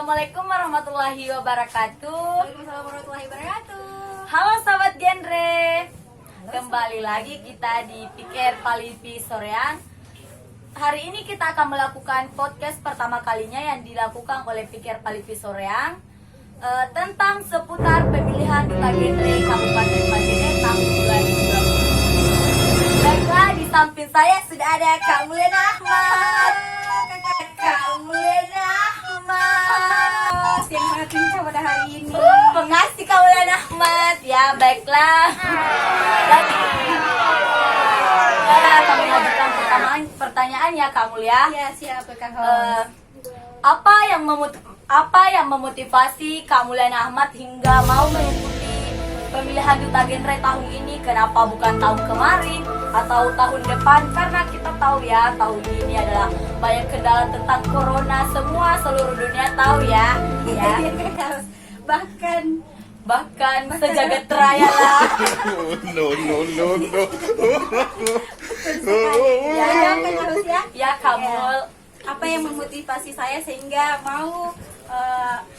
Assalamualaikum warahmatullahi wabarakatuh. Waalaikumsalam warahmatullahi wabarakatuh. Halo sahabat genre. Kembali lagi kita di Pikir Palipi Soreang. Hari ini kita akan melakukan podcast pertama kalinya yang dilakukan oleh Pikir Palipi Soreang tentang seputar pemilihan duta genre Kabupaten Majene tahun 2020. Baiklah, di samping saya sudah ada Kak Mulyana Ahmad. Kak Mulyana Ahmad Yang sangat lincah pada hari ini. Makasih Kak Mulyana Ahmad. Ya baiklah. Kami mengajukan pertanyaan ya Kak Mulya. Ya, siap Kak Eh, apa yang memotivasi Kak Mulyana Ahmad hingga mau mengikuti pemilihan duta genre tahun ini? Kenapa bukan tahun kemarin atau tahun depan? Karena kita tahu ya, tahun ini adalah banyak kendala tentang corona. Semua seluruh dunia tahu ya. Ya. Bahkan sejagat raya lah. No. Ya, Kak harus ya. Ya Kamul. Apa yang memotivasi saya sehingga mau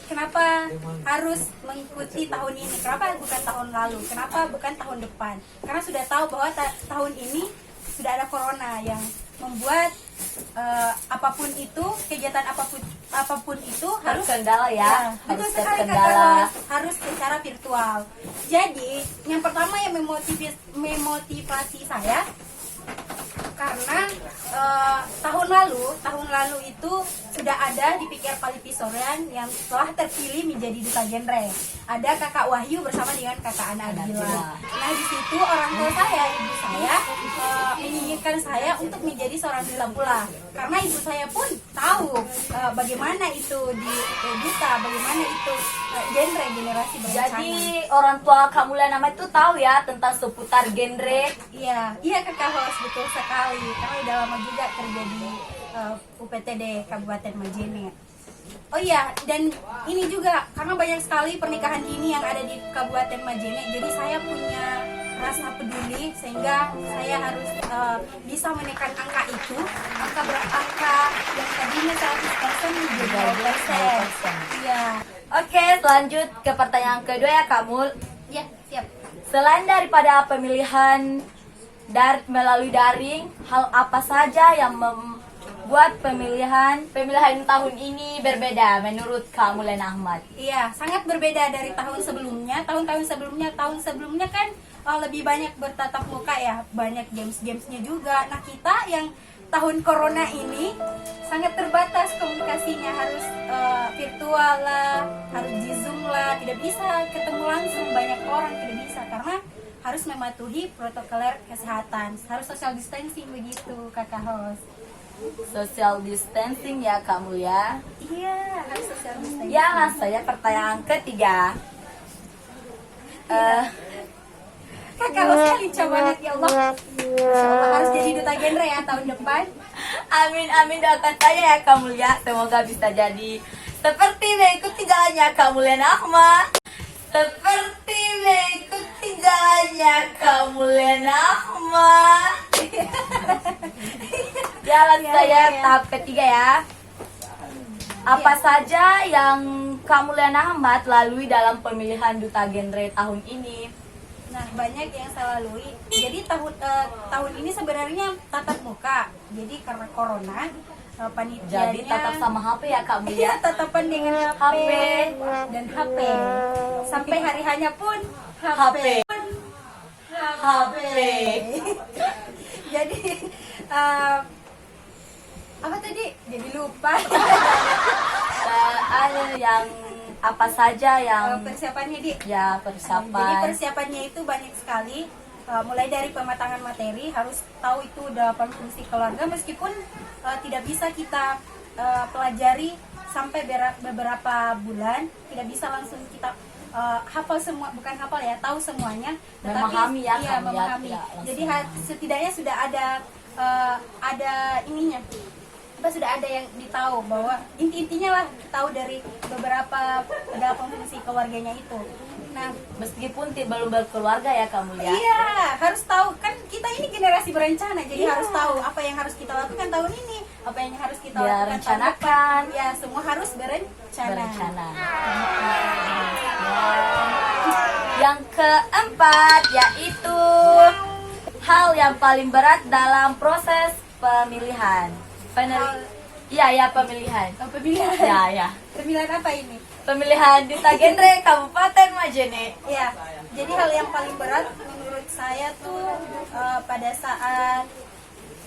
kenapa harus mengikuti tahun ini? Kenapa bukan tahun lalu? Kenapa bukan tahun depan? Karena sudah tahu bahwa tahun ini sudah ada corona yang membuat apapun itu, kegiatan apapun itu harus Terkendala ya, betul harus sekali terkendala. harus secara virtual. Jadi yang pertama yang memotivasi saya karena tahun lalu itu sudah ada di Pikir Palipi Soreang yang telah terpilih menjadi duta genre. Ada Kakak Wahyu bersama dengan Kakak Anabila. Nah di situ orang tua saya, ibu saya menginginkan saya untuk menjadi seorang duta pula. Karena ibu saya pun tahu bagaimana itu di duta, bagaimana itu generasi berencana. Jadi orang tua Kak Mulyana Ahmad itu tahu ya tentang seputar genre. Iya Kakak Host, betul sekali. Karena udah lama juga kerja di UPTD Kabupaten Majene. Oh iya, dan ini juga karena banyak sekali pernikahan dini yang ada di Kabupaten Majene. Jadi saya punya rasa peduli sehingga saya harus bisa menekan angka itu. Angka yang tadinya 100% menjadi 2%. Iya. Oke, lanjut ke pertanyaan kedua ya Kamul. Ya, siap. Selain daripada pemilihan melalui daring, hal apa saja yang membuat pemilihan tahun ini berbeda menurut Kak Mulyana Ahmad? Iya, sangat berbeda dari tahun sebelumnya. Tahun sebelumnya kan lebih banyak bertatap muka ya, banyak games-gamesnya juga. Nah kita yang tahun corona ini sangat terbatas komunikasinya, harus virtual lah, harus di Zoom lah, tidak bisa ketemu langsung banyak orang, tidak bisa karena harus mematuhi protokoler kesehatan, harus social distancing begitu Kakak Host. Social distancing ya Kak Mulya. Iya, harus social distancing. Ya langsung saja pertanyaan ketiga. Kakak Hostnya lincah banget ya Allah. Masya Allah, harus jadi duta genre ya tahun depan. Amin doakan saya ya Kak Mulya. Semoga bisa jadi seperti mengikuti jalannya Kak Mulyana Ahmad. Seperti mengikuti jalannya Kak Mulyana Ahmad. Jalan saya tahap ketiga ya. Apa saja yang Kak Mulyana Ahmad lalui dalam pemilihan duta genre tahun ini? Nah, banyak yang saya lalui. Jadi tahun ini sebenarnya tatap muka. Jadi karena corona, panitianya Jadi tetap sama HP ya Kak Mulya? Iya, tatapan dengan HP dan HP. Sampai hari hanya pun HP. HP. Jadi apa tadi? Jadi lupa. Ada yang apa saja yang Persiapannya di ya Jadi persiapan. persiapannya itu banyak sekali, mulai dari pematangan materi, harus tahu itu 8 fungsi keluarga, meskipun tidak bisa kita pelajari sampai beberapa bulan, tidak bisa langsung kita hafal semua, bukan hafal ya, tahu semuanya, Memahami ya, iya, kan, ya, memahami. tidak langsung. Jadi setidaknya sudah ada ininya. Sudah ada yang ditahu bahwa intinya lah tahu dari beberapa fungsi keluarganya itu. Nah, Meskipun belum berkeluarga ya kamu ya. iya harus tahu, kan kita ini generasi berencana, jadi harus tahu apa yang harus kita lakukan tahun ini. apa yang harus kita Dia lakukan. rencanakan. Ya, semua harus berencana. Yang keempat yaitu hal yang paling berat dalam proses pemilihan. Pemilihan. Oh, pemilihan. Ya. Pemilihan apa ini? Pemilihan Duta Genre Kabupaten Majene. Ya, jadi hal yang paling berat menurut saya tuh pada saat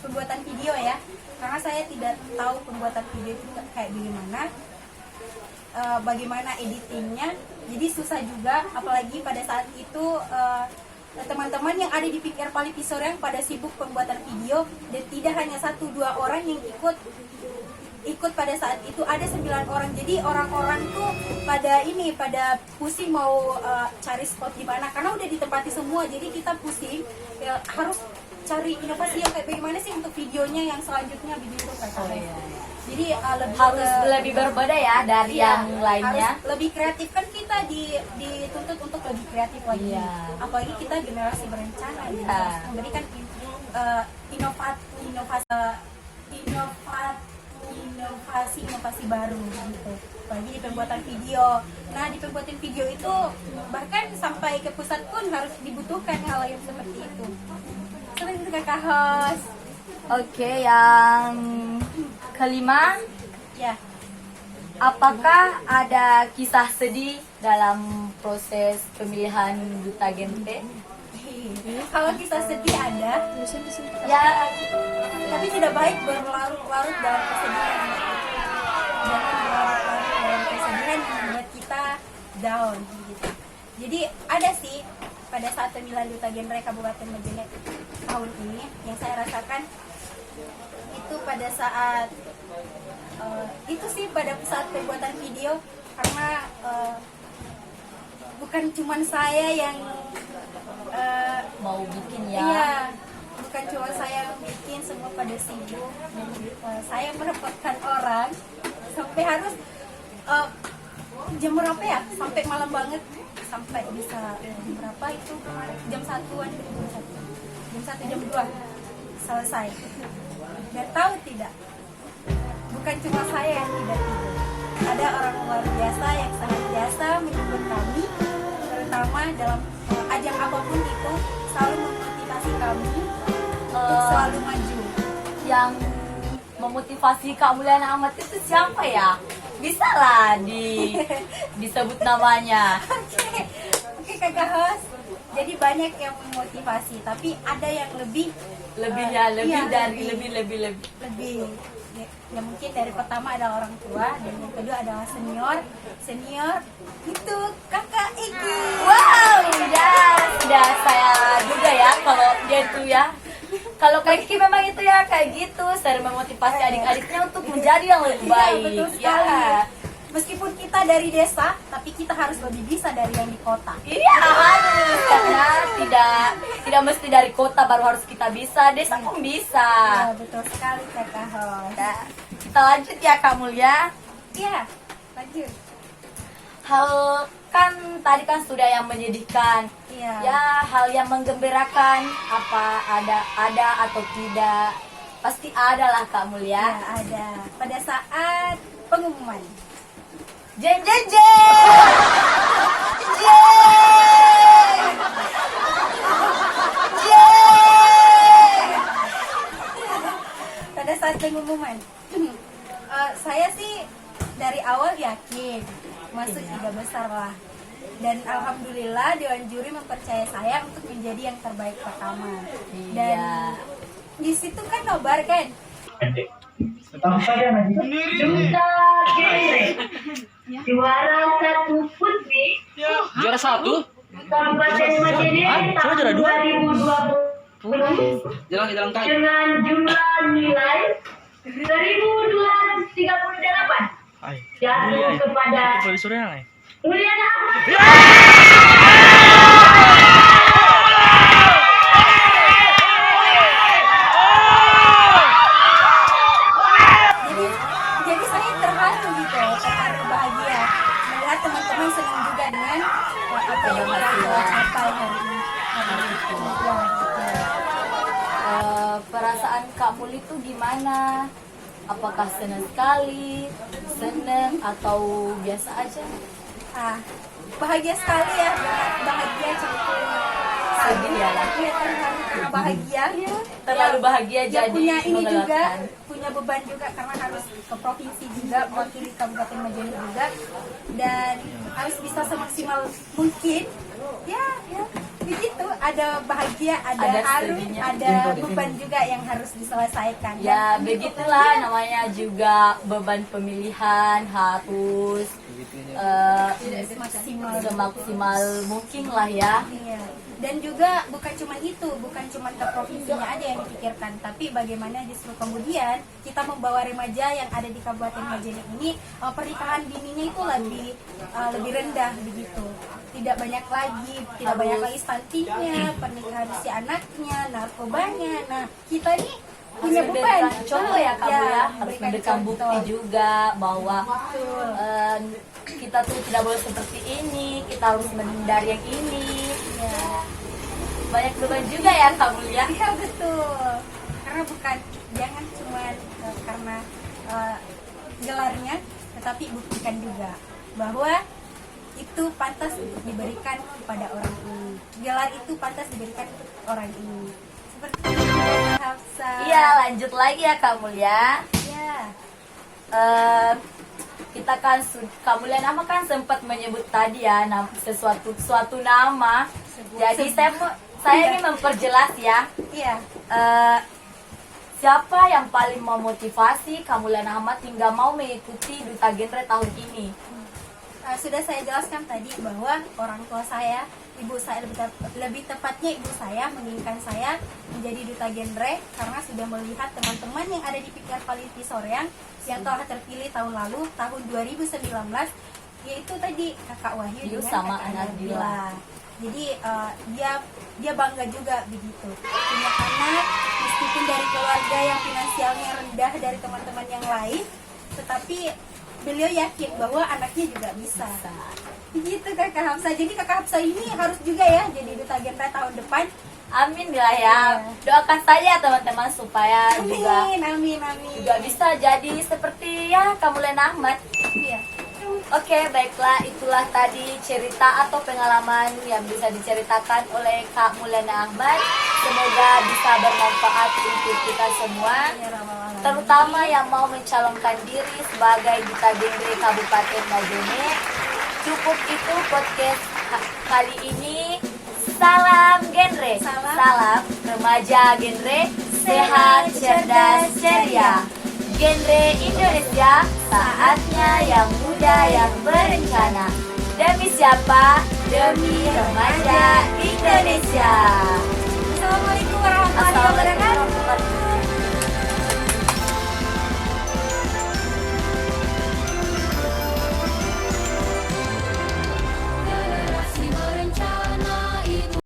pembuatan video ya, karena saya tidak tahu pembuatan video itu kayak bagaimana editingnya, jadi susah juga, apalagi pada saat itu teman-teman yang ada di PKR Palipi Soreang pada sibuk pembuatan video, dan tidak hanya 1-2 orang yang ikut pada saat itu, ada 9 orang. Jadi orang-orang tuh pada pusing mau cari spot di mana, karena udah ditempati semua. Jadi kita pusing ya, harus cari inovasi yang kayak bagaimana sih untuk videonya yang selanjutnya begitu kayak. Jadi lebih berbeda ya dari yang lainnya. Harus lebih kreatif, kan kita dituntut untuk lebih kreatif lagi. Apalagi kita generasi berencana, harus memberikan inovasi baru gitu. Apalagi di pembuatan video. Nah, di pembuatan video itu bahkan sampai ke pusat pun harus dibutuhkan hal yang seperti itu. Seperti itu Kakak Host. Oke, yang kelima, ya. Apakah ada kisah sedih dalam proses pemilihan Duta Genre? Kalau kisah sedih ada, Ya, tapi tidak baik berlarut-larut dalam kesedihan. Jangan berlarut-larut dalam kesedihan yang membuat kita down gitu. Jadi ada sih pada saat pemilihan Duta Genre Kabupaten Majene tahun ini yang saya rasakan itu pada saat pembuatan video, karena bukan cuma saya yang mau bikin ya. iya, bukan cuma saya yang bikin, semua pada sibuk, dan saya merepotkan orang sampai harus jam berapa ya, sampai malam banget, sampai bisa jam berapa itu kemarin, jam 1-an, jam 1 jam 2 selesai. Dan tahu tidak, bukan cuma saya yang tidak tidur, ada orang luar biasa yang sangat biasa menyebut kami, terutama dalam ajang apapun itu, selalu memotivasi kami untuk selalu maju. Yang memotivasi Kak Mulyana Ahmad itu siapa ya? Bisa lah disebut namanya. Oke Kakak Host. Jadi banyak yang memotivasi, tapi ada yang lebih lebih ya mungkin dari pertama ada orang tua, dan yang kedua adalah senior itu Kakak Iki. Wow, sudah saya duga ya kalau dia itu ya. Kalau Kak Iki memang itu ya kayak gitu, sering memotivasi adik-adiknya untuk menjadi yang lebih baik. Betul sekali. Meskipun kita dari desa, tapi kita harus lebih bisa dari yang di kota. Iya, harus, karena tidak mesti dari kota baru harus kita bisa, desa pun bisa. Ya, betul sekali Kakak Host. Nah, kita lanjut ya Kak Mulya. Iya, lanjut. Hal kan tadi kan sudah yang menyedihkan. Iya. Ya, hal yang menggembirakan apa ada atau tidak? Pasti ada lah Kak Mulya. Ya, ada. Pada saat pengumuman. Jeng jeng jeng. Jeng. Jeng. Pada saat pengumuman, saya sih dari awal yakin masuk 3 besar lah. Dan alhamdulillah Dewan Juri mempercayai saya untuk menjadi yang terbaik pertama. Dan Iya. di situ kan nobar kan. Duta Genre juara 1 putri Juara 1? Kabupaten Majene Saya juara tahun 2020 Jalan kaki. dengan jumlah nilai 1238 jatuh kepada Mulyana Ahmad. Jadi saya terharu gitu, terharu bahagia melihat teman-teman senang juga dengan apa yang telah capai hari ini. Perasaan Kak Muli itu gimana? Apakah senang sekali, senang atau biasa aja? Bahagia sekali ya, bahagia campur Sedih ya lah. Iya, karena bahagia ya. Terlalu bahagia Ya, jadi punya ini juga, melelahkan. punya beban juga karena harus ke provinsi juga, mewakili Kabupaten Majene juga, dan harus bisa semaksimal mungkin. Ya, begitu. Ada bahagia, ada haru, sedihnya. ada beban juga yang harus diselesaikan. Ya begitulah namanya juga beban pemilihan harus semaksimal mungkin lah ya. Iya. Dan juga bukan cuma itu, bukan cuma ke provinsinya aja yang dipikirkan, tapi bagaimana justru kemudian kita membawa remaja yang ada di Kabupaten Majene ini pernikahan dininya itu lebih rendah begitu. Tidak banyak lagi stuntingnya, pernikahan si anaknya, narkobanya. Nah, kita nih punya beban. Memberikan contoh ya kamu ya, harus memberikan memberikan contoh. bukti juga bahwa Betul. kita tuh tidak boleh seperti ini, kita harus menghindari yang ini. Ya. Banyak beban juga ya kamu ya. Iya betul. Karena jangan cuma karena gelarnya, tetapi buktikan juga bahwa itu pantas untuk diberikan kepada orang ini. Gelar itu pantas diberikan untuk orang ini. Seperti itu Kak Hafsa. Iya, lanjut lagi ya kamu ya. Iya. Kita kan kemuliaan nama kan sempat menyebut tadi ya suatu nama. Jadi saya ingin memperjelas ya. Iya. Siapa yang paling memotivasi Kamulian Ahmad hingga mau mengikuti Duta Genre tahun ini? Sudah saya jelaskan tadi bahwa orang tua saya, ibu saya lebih tepatnya ibu saya menginginkan saya menjadi duta genre karena sudah melihat teman-teman yang ada di PKR Paliti Soreang yang telah terpilih tahun lalu, tahun 2019, yaitu tadi Kakak Wahyu dengan sama Kakak Anardila. Nabila. Jadi dia bangga juga begitu punya anak meskipun dari keluarga yang finansialnya rendah dari teman-teman yang lain, tetapi beliau yakin bahwa anaknya juga bisa. Begitu Kakak Hafsa. Jadi Kakak Hafsa ini harus juga ya jadi duta genre tahun depan. Amin lah ya. Doakan saja teman-teman supaya Amin. juga bisa jadi seperti ya Kamulian Ahmad. Iya. Oke, baiklah, itulah tadi cerita atau pengalaman yang bisa diceritakan oleh Kak Mulyana Ahmad. Semoga bisa bermanfaat untuk kita semua, terutama yang mau mencalonkan diri sebagai duta genre Kabupaten Majene. Cukup itu podcast kali ini. Salam genre, salam remaja genre, sehat, cerdas, ceria. Genre Indonesia, saatnya yang muda yang berencana. Demi siapa? Demi remaja Indonesia.